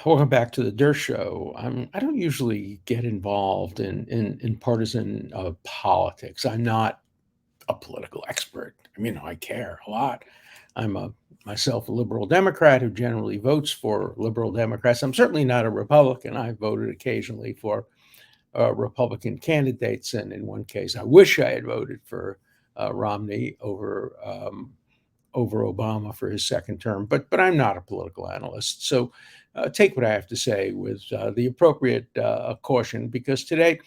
Welcome back to the Dershow. I don't usually get involved in partisan politics. I'm not a political expert. I mean, I care a lot. I'm myself a liberal Democrat who generally votes for liberal Democrats. I'm certainly not a Republican. I voted occasionally for Republican candidates, and in one case, I wish I had voted for Romney over Obama for his second term, but I'm not a political analyst. So take what I have to say with the appropriate caution, because today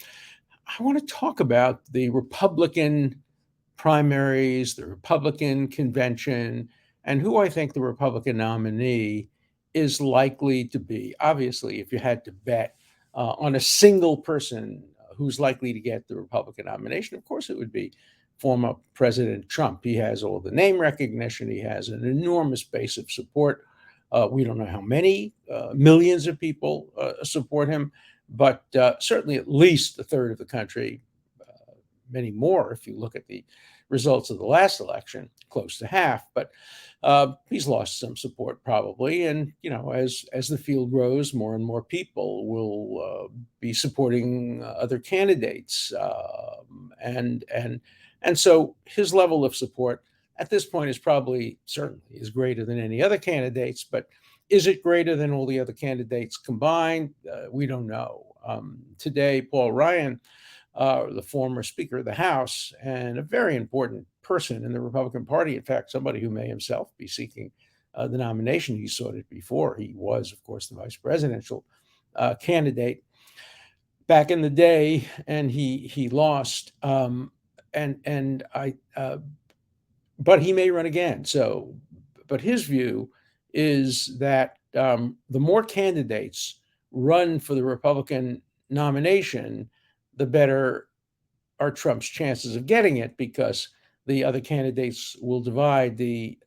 I want to talk about the Republican primaries, the Republican convention, and who I think the Republican nominee is likely to be. Obviously, if you had to bet on a single person who's likely to get the Republican nomination, of course it would be former President Trump. He has all the name recognition, he has an enormous base of support. We don't know how many millions of people support him, but certainly at least a third of the country, many more if you look at the results of the last election, close to half. But he's lost some support probably, and as the field grows, more and more people will be supporting other candidates, and so his level of support at this point is probably certainly is greater than any other candidates. But is it greater than all the other candidates combined? We don't know. Today, Paul Ryan, the former Speaker of the House and a very important person in the Republican Party. In fact, somebody who may himself be seeking the nomination. He sought it before. He was, of course, the vice presidential candidate back in the day, and he lost. And I, but he may run again. So, but his view is that the more candidates run for the Republican nomination, the better are Trump's chances of getting it, because the other candidates will divide the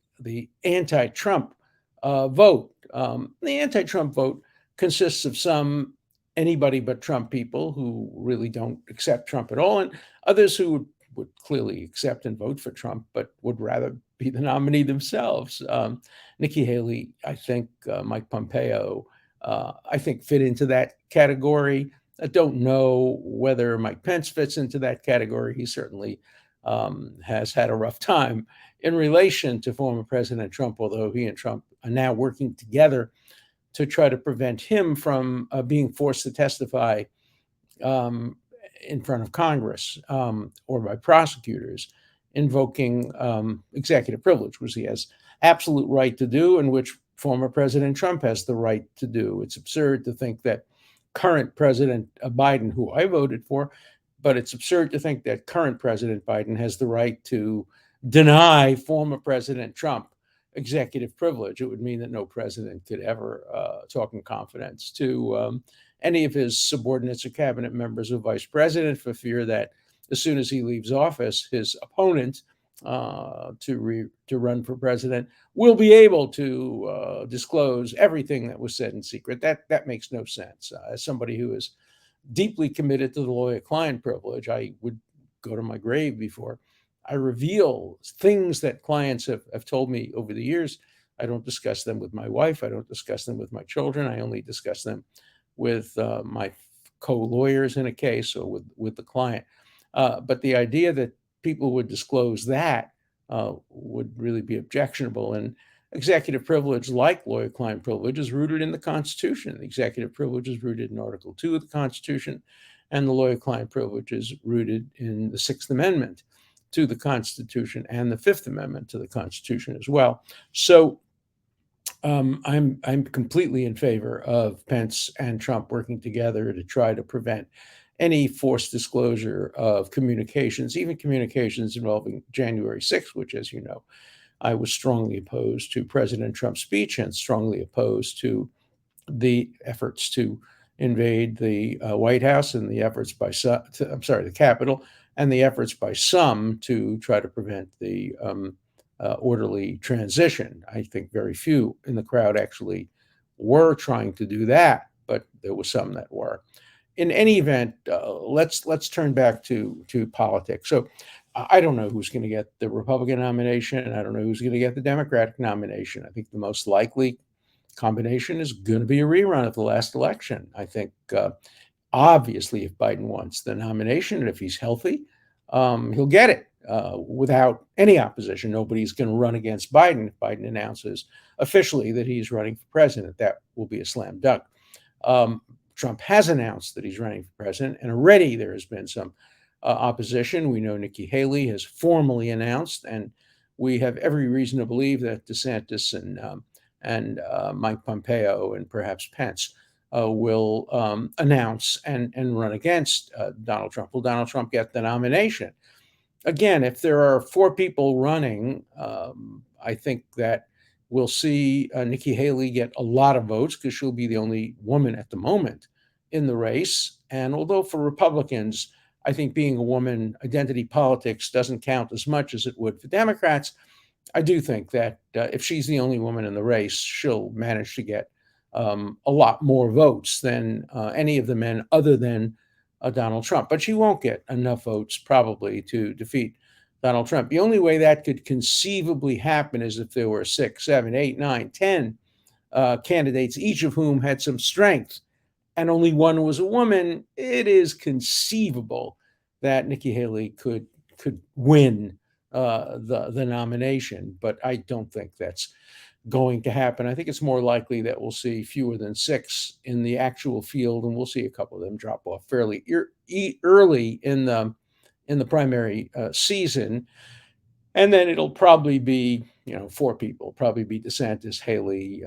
anti-Trump vote. The anti-Trump vote consists of some anybody but Trump people who really don't accept Trump at all, and others who would clearly accept and vote for Trump, but would rather be the nominee themselves. Nikki Haley, I think, Mike Pompeo, I think fit into that category. I don't know whether Mike Pence fits into that category. He certainly has had a rough time in relation to former President Trump, although he and Trump are now working together to try to prevent him from being forced to testify in front of Congress or by prosecutors, invoking executive privilege, which he has absolute right to do, and which former President Trump has the right to do. It's absurd to think that current President Biden, who I voted for, but it's absurd to think that current President Biden has the right to deny former President Trump executive privilege. It would mean that no president could ever talk in confidence to any of his subordinates or cabinet members or vice president, for fear that as soon as he leaves office, his opponent to run for president will be able to disclose everything that was said in secret. That makes no sense. As somebody who is deeply committed to the lawyer-client privilege, I would go to my grave before I reveal things that clients have told me over the years. I don't discuss them with my wife. I don't discuss them with my children. I only discuss them with my co-lawyers in a case, or with the client. But the idea that people would disclose that would really be objectionable. And executive privilege, like lawyer-client privilege, is rooted in the Constitution. The executive privilege is rooted in Article 2 of the Constitution, and the lawyer-client privilege is rooted in the Sixth Amendment to the Constitution and the Fifth Amendment to the Constitution as well. So I'm completely in favor of Pence and Trump working together to try to prevent any forced disclosure of communications, even communications involving January 6th, which, as you know, I was strongly opposed to President Trump's speech and strongly opposed to the efforts to invade the White House and the efforts by the Capitol, and the efforts by some to try to prevent the orderly transition. I think very few in the crowd actually were trying to do that, but there were some that were. In any event, let's turn back to politics. So I don't know who's going to get the Republican nomination, and I don't know who's going to get the Democratic nomination. I think the most likely combination is going to be a rerun of the last election. I think obviously, if Biden wants the nomination and if he's healthy, he'll get it without any opposition. Nobody's going to run against Biden if Biden announces officially that he's running for president. That will be a slam dunk. Trump has announced that he's running for president, and already there has been some opposition. We know Nikki Haley has formally announced, and we have every reason to believe that DeSantis and Mike Pompeo and perhaps Pence will announce and run against Donald Trump. Will Donald Trump get the nomination? Again, if there are 4 people running, I think that we'll see Nikki Haley get a lot of votes because she'll be the only woman at the moment in the race. And although for Republicans, I think being a woman, identity politics doesn't count as much as it would for Democrats, I do think that if she's the only woman in the race, she'll manage to get a lot more votes than any of the men other than Donald Trump. But she won't get enough votes probably to defeat Donald Trump. The only way that could conceivably happen is if there were 6, 7, 8, 9, 10 candidates, each of whom had some strength, and only one was a woman. It is conceivable that Nikki Haley could win the nomination, but I don't think that's going to happen. I think it's more likely that we'll see fewer than 6 in the actual field, and we'll see a couple of them drop off fairly early in the primary season. And then it'll probably be, 4 people, probably be DeSantis, Haley,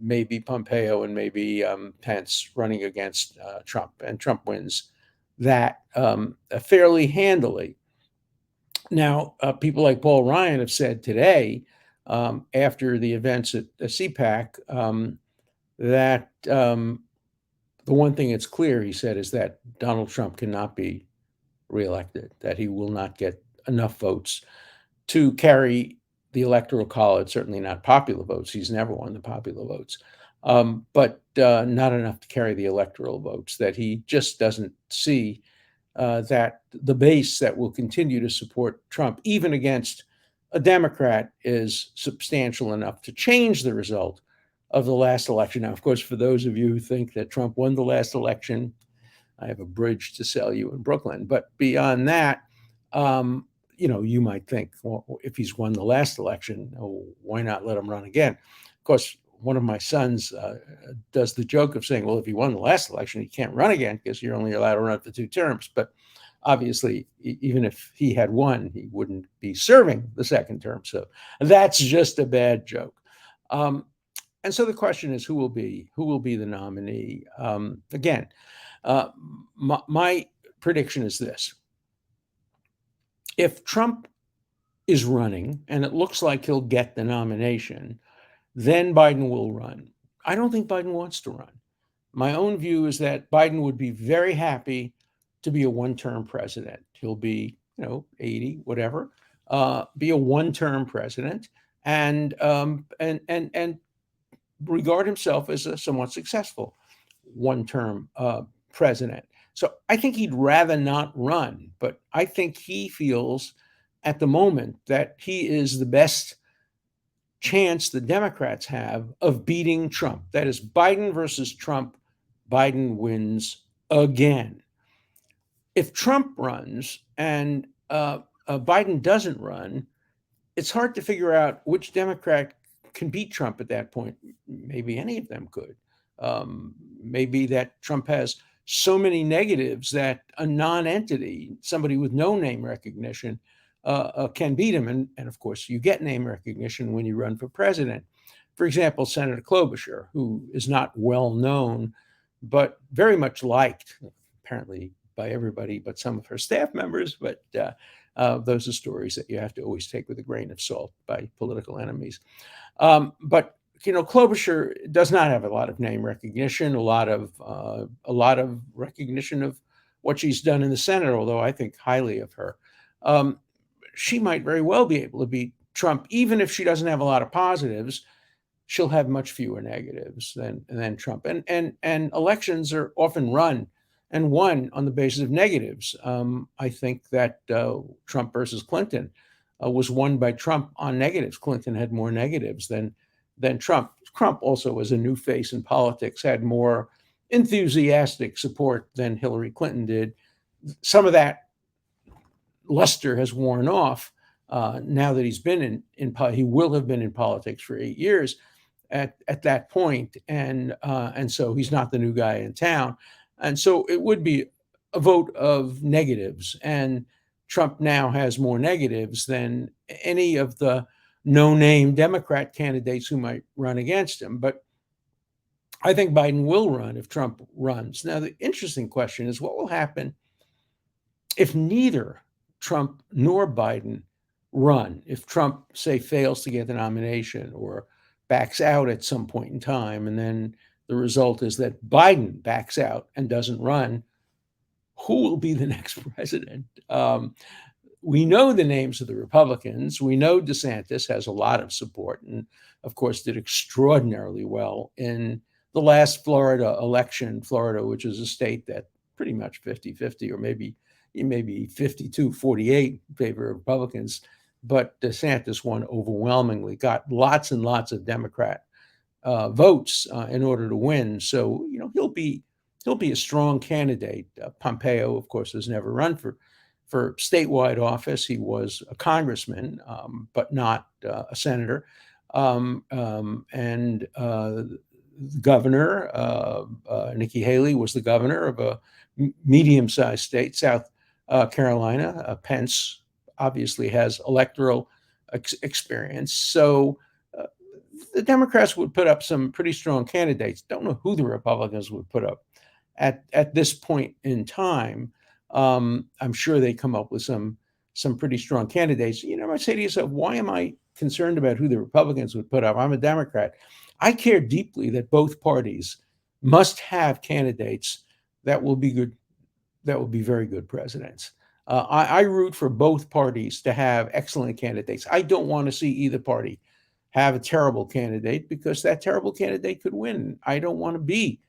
maybe Pompeo, and maybe Pence running against Trump. And Trump wins that fairly handily. Now, people like Paul Ryan have said today, after the events at CPAC, that the one thing that's clear, he said, is that Donald Trump cannot be reelected, that he will not get enough votes to carry the Electoral College, certainly not popular votes. He's never won the popular votes, but not enough to carry the electoral votes, that he just doesn't see that the base that will continue to support Trump, even against a Democrat, is substantial enough to change the result of the last election. Now, of course, for those of you who think that Trump won the last election, I have a bridge to sell you in Brooklyn. But beyond that, you might think, well, if he's won the last election, why not let him run again? Of course, one of my sons does the joke of saying, well, if he won the last election, he can't run again because you're only allowed to run for 2 terms. But obviously, even if he had won, he wouldn't be serving the second term. So that's just a bad joke. And so the question is, who will be the nominee? Again, my prediction is this. If Trump is running and it looks like he'll get the nomination, then Biden will run. I don't think Biden wants to run. My own view is that Biden would be very happy to be a one-term president. He'll be, 80, whatever, be a one-term president and regard himself as a somewhat successful one-term president. So I think he'd rather not run, but I think he feels at the moment that he is the best chance the Democrats have of beating Trump. That is Biden versus Trump. Biden wins again. If Trump runs and Biden doesn't run, it's hard to figure out which Democrat can beat Trump at that point. Maybe any of them could. Maybe that Trump has so many negatives that a non-entity, somebody with no name recognition, can beat him. And of course, you get name recognition when you run for president. For example, Senator Klobuchar, who is not well known, but very much liked, apparently by everybody but some of her staff members. But those are stories that you have to always take with a grain of salt by political enemies. But Klobuchar does not have a lot of name recognition, a lot of recognition of what she's done in the Senate, although I think highly of her. She might very well be able to beat Trump, even if she doesn't have a lot of positives. She'll have much fewer negatives than Trump. And elections are often run and won on the basis of negatives. I think that Trump versus Clinton was won by Trump on negatives. Clinton had more negatives than than Trump. Trump also was a new face in politics, had more enthusiastic support than Hillary Clinton did. Some of that luster has worn off now that he's been he will have been in politics for 8 years at that point, and so he's not the new guy in town, and so it would be a vote of negatives, and Trump now has more negatives than any of the no-name Democrat candidates who might run against him. But I think Biden will run if Trump runs. Now, the interesting question is what will happen if neither Trump nor Biden run, if Trump, say, fails to get the nomination or backs out at some point in time, and then the result is that Biden backs out and doesn't run, who will be the next president? We know the names of the Republicans. We know DeSantis has a lot of support and, of course, did extraordinarily well in the last Florida election, Florida, which is a state that pretty much 50-50 or maybe 52-48 in favor of Republicans. But DeSantis won overwhelmingly, got lots and lots of Democrat votes in order to win. So, he'll be a strong candidate. Pompeo, of course, has never run for statewide office. He was a congressman, but not a senator. And governor, Nikki Haley was the governor of a medium-sized state, South Carolina. Pence obviously has electoral experience. So the Democrats would put up some pretty strong candidates. Don't know who the Republicans would put up at this point in time. I'm sure they come up with some pretty strong candidates. I say to yourself, why am I concerned about who the Republicans would put up? I'm a Democrat. I care deeply that both parties must have candidates that will be good, that will be very good presidents. I root for both parties to have excellent candidates. I don't want to see either party have a terrible candidate because that terrible candidate could win. I don't want to be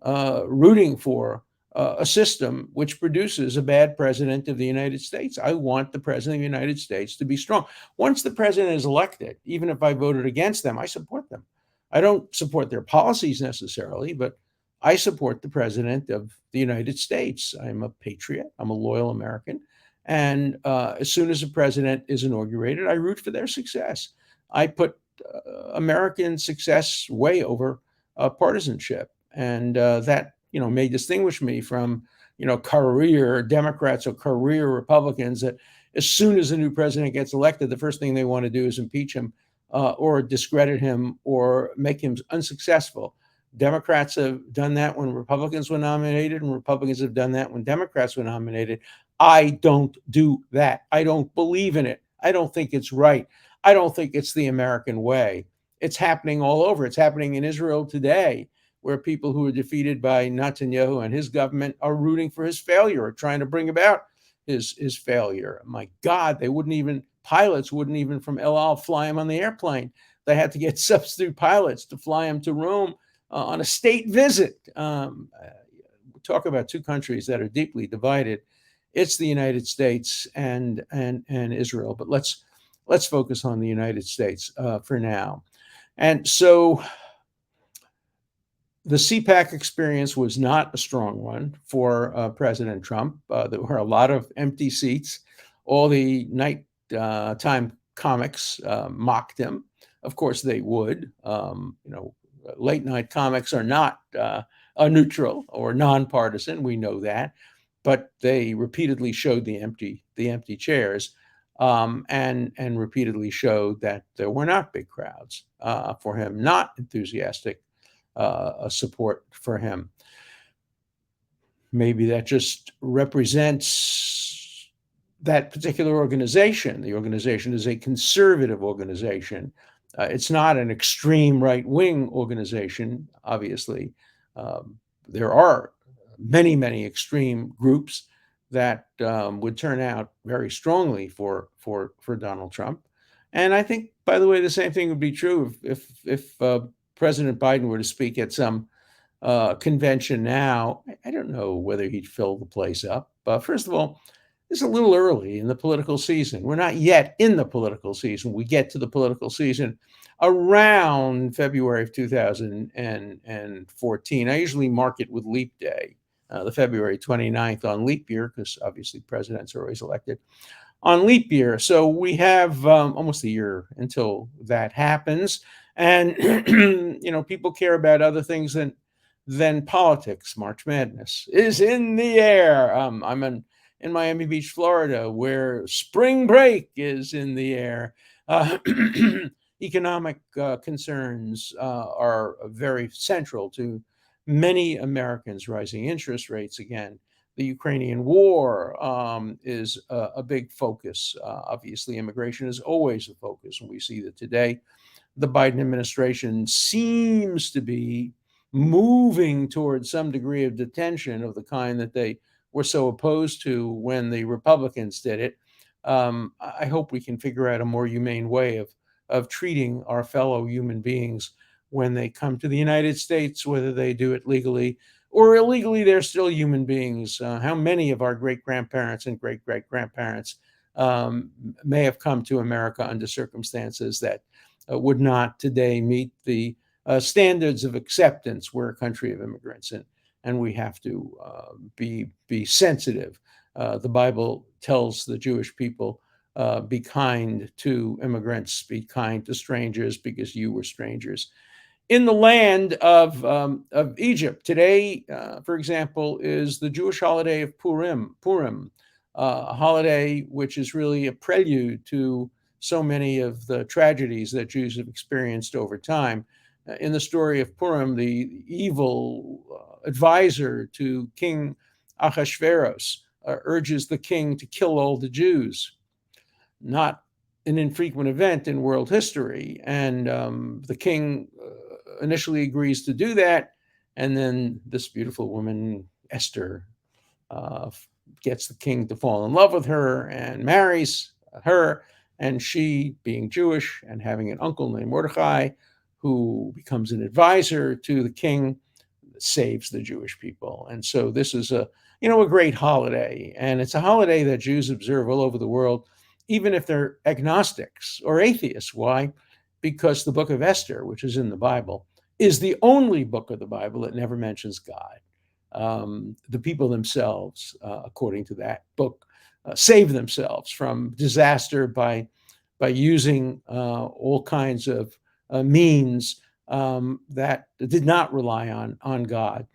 rooting for a system which produces a bad president of the United States. I want the president of the United States to be strong. Once the president is elected, even if I voted against them, I support them. I don't support their policies necessarily, but I support the president of the United States. I'm a patriot. I'm a loyal American. And as soon as a president is inaugurated, I root for their success. I put American success way over partisanship. And that, may distinguish me from, career Democrats or career Republicans that as soon as a new president gets elected, the first thing they want to do is impeach him or discredit him or make him unsuccessful. Democrats have done that when Republicans were nominated, and Republicans have done that when Democrats were nominated. I don't do that. I don't believe in it. I don't think it's right. I don't think it's the American way. It's happening all over. It's happening in Israel today, where people who are defeated by Netanyahu and his government are rooting for his failure or trying to bring about his failure. My God, pilots wouldn't even from El Al fly him on the airplane. They had to get substitute pilots to fly him to Rome on a state visit. Talk about two countries that are deeply divided. It's the United States and Israel. But let's focus on the United States for now. And so the CPAC experience was not a strong one for President Trump. There were a lot of empty seats. All the nighttime comics mocked him. Of course, they would. Late night comics are not neutral or nonpartisan. We know that, but they repeatedly showed the empty chairs, and repeatedly showed that there were not big crowds for him, not enthusiastic support for him. Maybe that just represents that particular organization. The organization is a conservative organization. It's not an extreme right-wing organization, obviously. There are many, many extreme groups that would turn out very strongly for Donald Trump. And I think, by the way, the same thing would be true if President Biden were to speak at some convention now. I don't know whether he'd fill the place up. First of all, it's a little early in the political season. We're not yet in the political season. We get to the political season around February of 2014. I usually mark it with leap day, the February 29th on leap year, because obviously presidents are always elected on leap year. So we have almost a year until that happens. And, people care about other things than politics. March Madness is in the air. In Miami Beach, Florida, where spring break is in the air. Economic concerns are very central to many Americans. Rising interest rates again. The Ukrainian war is a big focus. Obviously, immigration is always a focus, and we see that today the Biden administration seems to be moving towards some degree of detention of the kind that they were so opposed to when the Republicans did it. I hope we can figure out a more humane way of treating our fellow human beings when they come to the United States, whether they do it legally or illegally. They're still human beings. How many of our great grandparents and great great grandparents may have come to America under circumstances that would not today meet the standards of acceptance? We're a country of immigrants, and we have to be sensitive. The Bible tells the Jewish people, be kind to immigrants, be kind to strangers, because you were strangers in the land of Egypt. Today, for example, is the Jewish holiday of Purim, a holiday which is really a prelude to so many of the tragedies that Jews have experienced over time. In the story of Purim, the evil advisor to King Ahasuerus urges the king to kill all the Jews. Not an infrequent event in world history. And the king initially agrees to do that. And then this beautiful woman, Esther, gets the king to fall in love with her and marries her. And she, being Jewish and having an uncle named Mordecai, who becomes an advisor to the king, saves the Jewish people. And so this is a great holiday. And it's a holiday that Jews observe all over the world, even if they're agnostics or atheists. Why? Because the book of Esther, which is in the Bible, is the only book of the Bible that never mentions God. The people themselves, according to that book, save themselves from disaster by using all kinds of means that did not rely on God.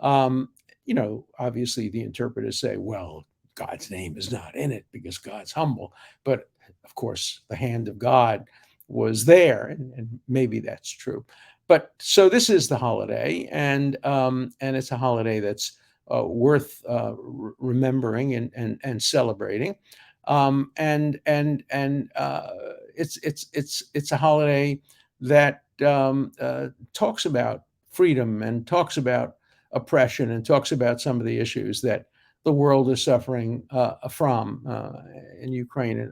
Obviously the interpreters say, well, God's name is not in it because God's humble. But of course, the hand of God was there, and maybe that's true. But so this is the holiday, and it's a holiday that's worth remembering and celebrating. It's a holiday that talks about freedom and talks about oppression and talks about some of the issues that the world is suffering from in Ukraine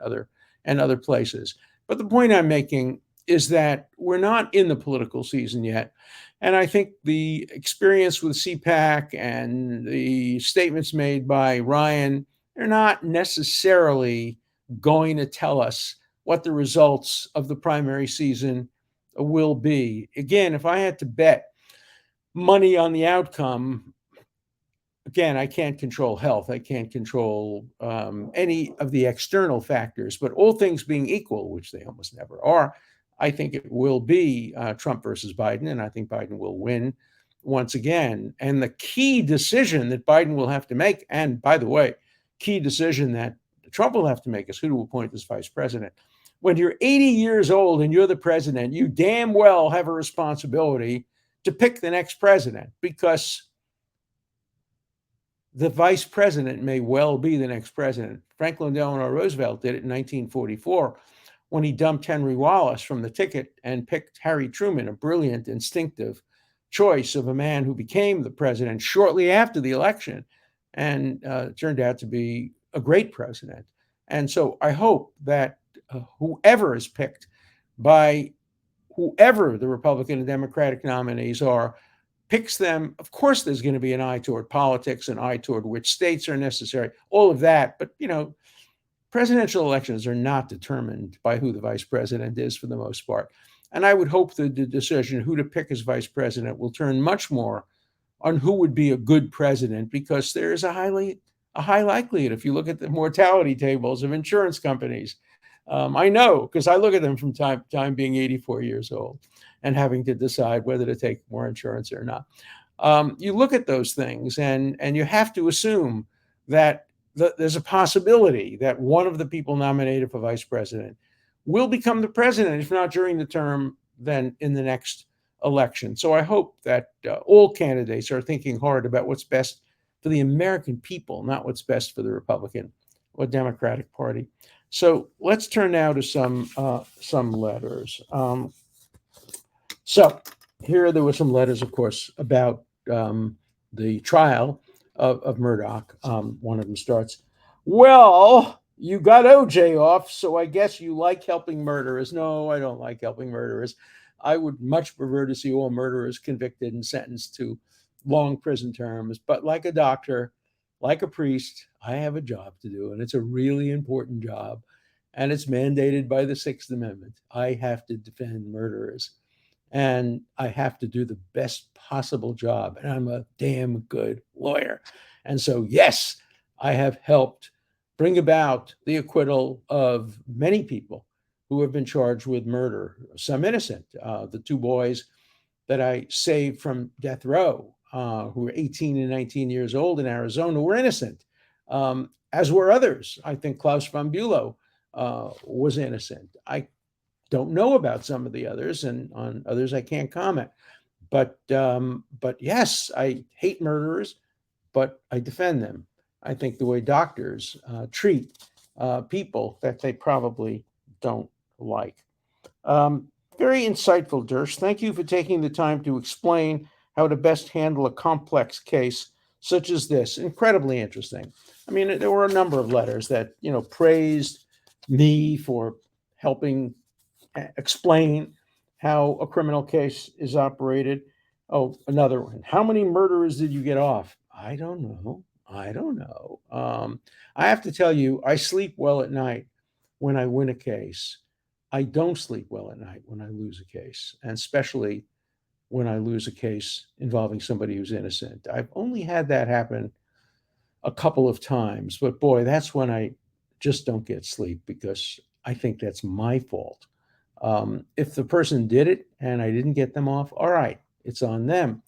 and other places. But the point I'm making is that we're not in the political season yet. And I think the experience with CPAC and the statements made by Ryan, they're not necessarily going to tell us what the results of the primary season will be. Again, if I had to bet money on the outcome, again, I can't control health. I can't control any of the external factors, but all things being equal, which they almost never are, I think it will be Trump versus Biden, and I think Biden will win once again. And the key decision that Biden will have to make, and by the way, key decision that Trump will have to make, is who to appoint as vice president. When you're 80 years old and you're the president, you damn well have a responsibility to pick the next president, because the vice president may well be the next president. Franklin Delano Roosevelt did it in 1944 when he dumped Henry Wallace from the ticket and picked Harry Truman, a brilliant, instinctive choice of a man who became the president shortly after the election and turned out to be a great president. And so I hope that whoever is picked by whoever the Republican and Democratic nominees are, picks them. Of course, there's going to be an eye toward politics, an eye toward which states are necessary, all of that. But, presidential elections are not determined by who the vice president is for the most part. And I would hope that the decision who to pick as vice president will turn much more on who would be a good president, because there is a high likelihood, if you look at the mortality tables of insurance companies. I know, because I look at them from time to time, being 84 years old and having to decide whether to take more insurance or not. You look at those things, and you have to assume that there's a possibility that one of the people nominated for vice president will become the president, if not during the term, then in the next election. So I hope that all candidates are thinking hard about what's best for the American people, not what's best for the Republican or Democratic Party. So let's turn now to some letters. So here there were some letters, of course, about the trial of Murdoch. One of them starts, "Well, you got OJ off, so I guess you like helping murderers." No, I don't like helping murderers. I would much prefer to see all murderers convicted and sentenced to long prison terms. But like a doctor, like a priest, I have a job to do, and it's a really important job. And it's mandated by the Sixth Amendment. I have to defend murderers, and I have to do the best possible job. And I'm a damn good lawyer. And so, yes, I have helped bring about the acquittal of many people who have been charged with murder, some innocent. The two boys that I saved from death row, who were 18 and 19 years old in Arizona, were innocent, as were others. I think Klaus von Bülow was innocent. I don't know about some of the others, and on others I can't comment. But yes, I hate murderers, but I defend them. I think the way doctors treat people that they probably don't like. Very insightful, Dersh. Thank you for taking the time to explain how to best handle a complex case such as this. Incredibly interesting. I mean, there were a number of letters that, praised me for helping explain how a criminal case is operated. Oh, another one. How many murderers did you get off? I don't know. I have to tell you, I sleep well at night when I win a case. I don't sleep well at night when I lose a case, and especially when I lose a case involving somebody who's innocent. I've only had that happen a couple of times, but boy, that's when I just don't get sleep, because I think that's my fault. If the person did it and I didn't get them off, all right, it's on them.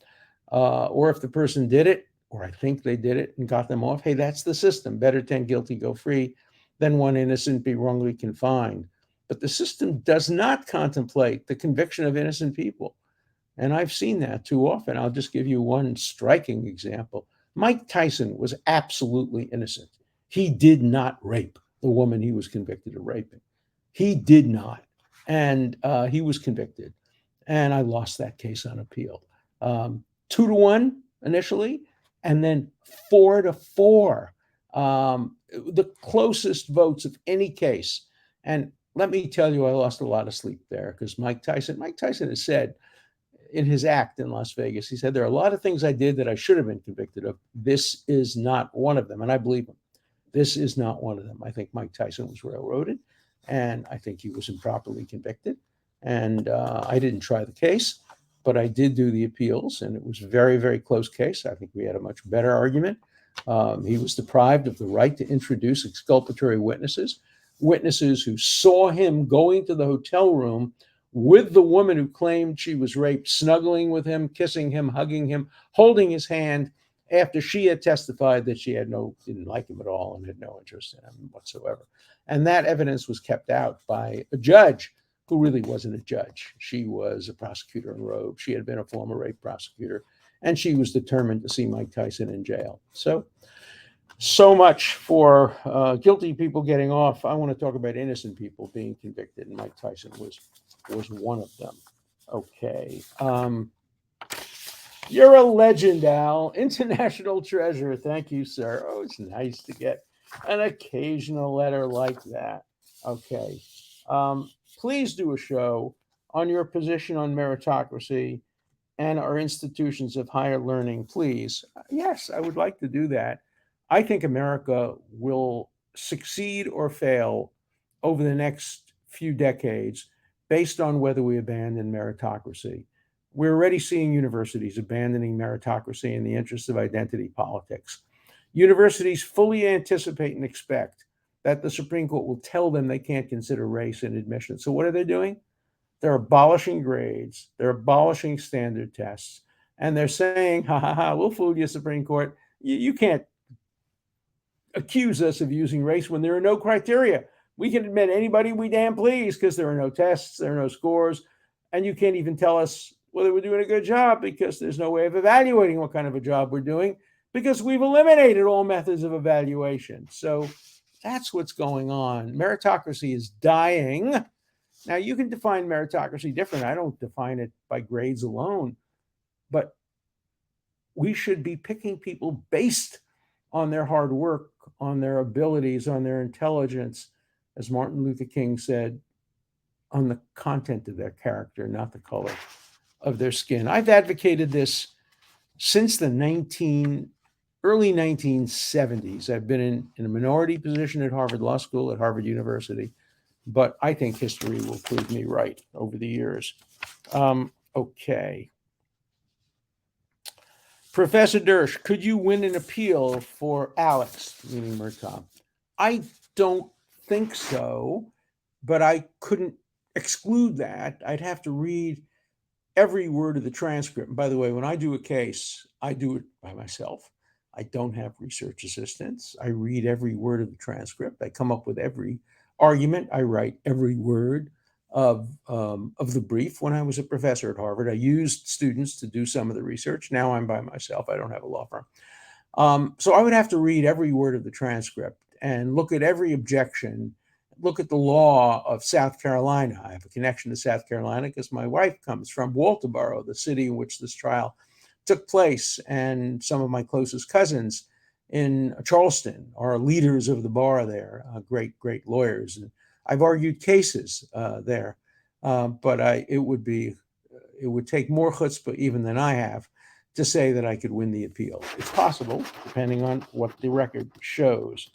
Or if the person did it, or I think they did it and got them off, hey, that's the system. Better 10 guilty go free than one innocent be wrongly confined. But the system does not contemplate the conviction of innocent people. And I've seen that too often. I'll just give you one striking example. Mike Tyson was absolutely innocent. He did not rape the woman he was convicted of raping. He did not. And he was convicted. And I lost that case on appeal. 2-1 initially, and then 4-4. The closest votes of any case. And let me tell you, I lost a lot of sleep there, because Mike Tyson has said in his act in Las Vegas, he said, there are a lot of things I did that I should have been convicted of. This is not one of them. And I believe him. This is not one of them. I think Mike Tyson was railroaded, and I think he was improperly convicted. And I didn't try the case, but I did do the appeals, and it was a very, very close case. I think we had a much better argument. He was deprived of the right to introduce exculpatory witnesses who saw him going to the hotel room with the woman who claimed she was raped, snuggling with him, kissing him, hugging him, holding his hand, after she had testified that she didn't like him at all and had no interest in him whatsoever. And that evidence was kept out by a judge who really wasn't a judge. She was a prosecutor in robe. She had been a former rape prosecutor, and she was determined to see Mike Tyson in jail. So much for guilty people getting off. I want to talk about innocent people being convicted, and Mike Tyson was one of them. Okay. You're a legend, Al. International treasure. Thank you, sir. Oh, it's nice to get an occasional letter like that. Okay. Please do a show on your position on meritocracy and our institutions of higher learning, please? Yes, I would like to do that. I think America will succeed or fail over the next few decades based on whether we abandon meritocracy. We're already seeing universities abandoning meritocracy in the interest of identity politics. Universities fully anticipate and expect that the Supreme Court will tell them they can't consider race in admission. So, what are they doing? They're abolishing grades, they're abolishing standard tests, and they're saying, ha ha ha, we'll fool you, Supreme Court. You can't accuse us of using race when there are no criteria. We can admit anybody we damn please because there are no tests, there are no scores, and you can't even tell us whether we're doing a good job because there's no way of evaluating what kind of a job we're doing because we've eliminated all methods of evaluation. So that's what's going on. Meritocracy is dying. Now, you can define meritocracy different. I don't define it by grades alone, but we should be picking people based on their hard work, on their abilities, on their intelligence, as Martin Luther King said, on the content of their character, not the color of their skin. I've advocated this since the early 1970s. I've been in a minority position at Harvard Law School, at Harvard University, but I think history will prove me right over the years. Okay. Professor Dersh, could you win an appeal for Alex, meaning Murtaugh? I don't think so, but I couldn't exclude that. I'd have to read every word of the transcript. And by the way, when I do a case, I do it by myself. I don't have research assistants. I read every word of the transcript. I come up with every argument. I write every word of the brief. When I was a professor at Harvard, I used students to do some of the research. Now I'm by myself. I don't have a law firm. So I would have to read every word of the transcript and look at every objection, look at the law of South Carolina. I have a connection to South Carolina because my wife comes from Walterboro, the city in which this trial took place, and some of my closest cousins in Charleston are leaders of the bar there, great lawyers. And I've argued cases there, but it would take more chutzpah even than I have to say that I could win the appeal. It's possible, depending on what the record shows.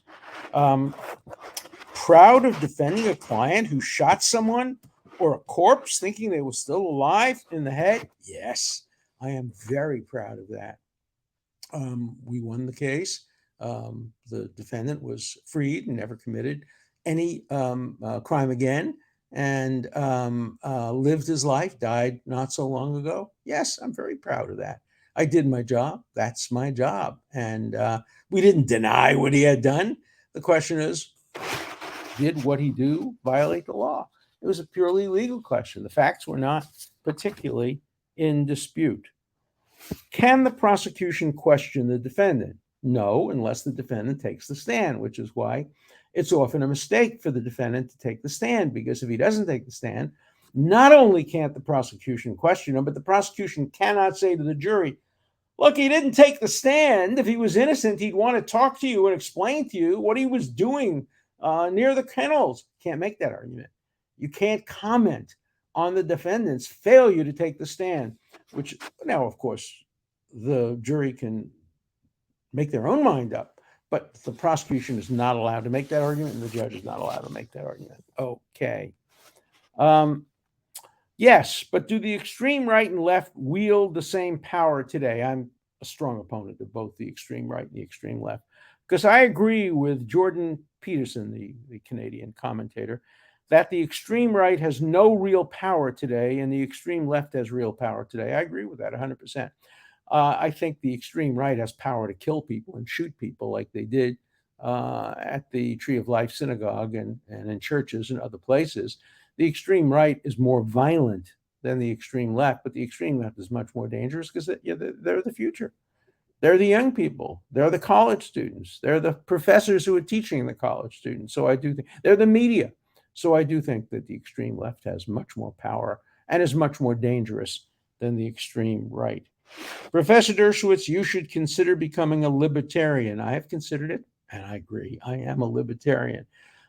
Proud of defending a client who shot someone or a corpse thinking they were still alive in the head? Yes, I am very proud of that. We won the case. The defendant was freed and never committed any crime again, and lived his life, died not so long ago. Yes, I'm very proud of that. I did my job. That's my job. And we didn't deny what he had done. The question is, did what he do violate the law? It was a purely legal question. The facts were not particularly in dispute. Can the prosecution question the defendant? No, unless the defendant takes the stand, which is why it's often a mistake for the defendant to take the stand, because if he doesn't take the stand, not only can't the prosecution question him, but the prosecution cannot say to the jury, look, he didn't take the stand. If he was innocent, he'd want to talk to you and explain to you what he was doing near the kennels. Can't make that argument. You can't comment on the defendant's failure to take the stand, which now, of course, the jury can make their own mind up, but the prosecution is not allowed to make that argument, and the judge is not allowed to make that argument. Okay. Yes, but do the extreme right and left wield the same power today? I'm a strong opponent of both the extreme right and the extreme left, because I agree with Jordan Peterson, the Canadian commentator, that the extreme right has no real power today and the extreme left has real power today. I agree with that 100%. I think the extreme right has power to kill people and shoot people like they did at the Tree of Life Synagogue and in churches and other places. The extreme right is more violent than the extreme left, but the extreme left is much more dangerous because they're the future. They're the young people. They're the college students. They're the professors who are teaching the college students. So I do think they're the media. So I do think that the extreme left has much more power and is much more dangerous than the extreme right. Professor Dershowitz, you should consider becoming a libertarian. I have considered it, and I agree. I am a libertarian.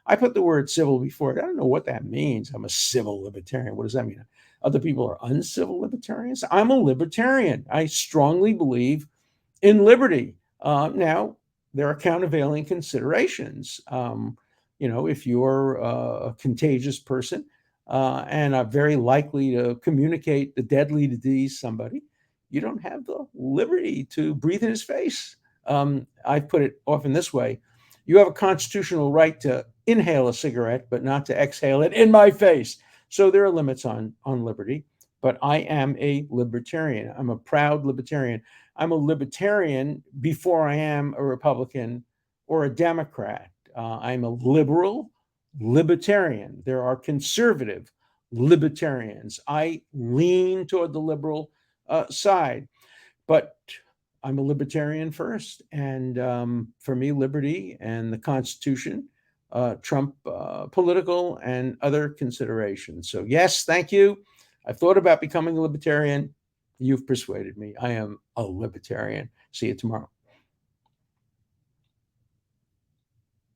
I put the word civil before it. I don't know what that means. I'm a civil libertarian. What does that mean? Other people are uncivil libertarians. I'm a libertarian. I strongly believe in liberty. Now, there are countervailing considerations. If you're a contagious person and are very likely to communicate the deadly disease to somebody, you don't have the liberty to breathe in his face. I've put it often this way: you have a constitutional right to inhale a cigarette, but not to exhale it in my face. So there are limits on liberty. But I am a libertarian. I'm a proud libertarian. I'm a libertarian before I am a Republican or a Democrat. I'm a liberal libertarian. There are conservative libertarians. I lean toward the liberal side, but I'm a libertarian first. And for me, liberty and the Constitution trump political and other considerations. So, yes, thank you. I've thought about becoming a libertarian. You've persuaded me. I am a libertarian. See you tomorrow.